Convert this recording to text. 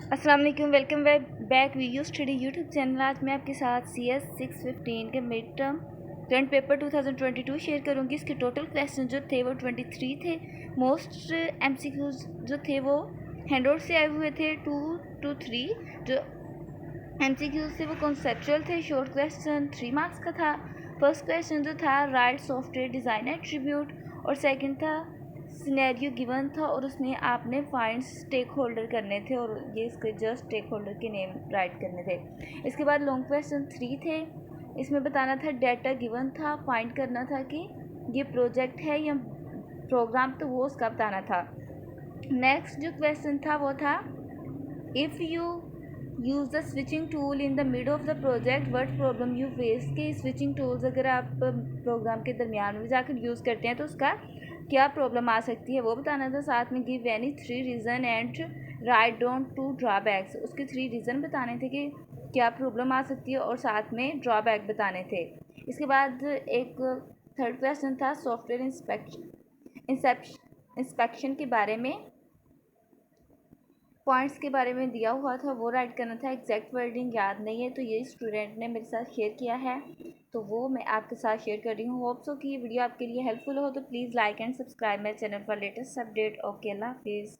अस्सलाम वालेकुम, welcome back video study YouTube channel. आज मैं आपके साथ CS 615 के mid term current paper 2022 share करूंगी। इसके टोटल क्वेश्चन जो थे वो 23 थे। मोस्ट MCQs जो थे वो हैंडआउट से आए हुए थे 2 to 3। जो MCQs थे वो कॉन्सेप्चुअल थे। शॉर्ट क्वेश्चन 3 मार्क्स का था। फर्स्ट क्वेश्चन जो था राइट सॉफ्टवेयर डिज़ाइन एट्रीब्यूट, और सेकंड था सिनेरियो गिवन था और उसमें आपने फाइंड स्टेक होल्डर करने थे और ये इसके जस्ट स्टेक होल्डर के नेम राइट करने थे। इसके बाद लॉन्ग क्वेश्चन 3 थे। इसमें बताना था डाटा गिवन था, फाइंड करना था कि ये प्रोजेक्ट है या प्रोग्राम, तो वो उसका बताना था। नेक्स्ट जो क्वेश्चन था वो था if you use the switching tool in the mid of the project what problem you face. के स्विचिंग टूल्स अगर आप प्रोग्राम के दरमियान में जाकर यूज़ करते हैं तो उसका क्या प्रॉब्लम आ सकती है वो बताना था। साथ में give any 3 reason and write down 2 drawbacks. उसके 3 रीज़न बताने थे कि क्या प्रॉब्लम आ सकती है और साथ में ड्रॉबैक बताने थे। इसके बाद एक थर्ड क्वेश्चन था सॉफ्टवेयर इंस्पेक्शन के बारे में, पॉइंट्स के बारे में दिया हुआ था, वो राइट करना था। एग्जैक्ट वर्डिंग याद नहीं है तो ये स्टूडेंट ने मेरे साथ शेयर किया है, तो वो मैं आपके साथ शेयर कर रही हूँ। होप सो कि ये वीडियो आपके लिए हेल्पफुल हो, तो please like and subscribe my channel for latest update. Okay, अल्लाह हाफिज़।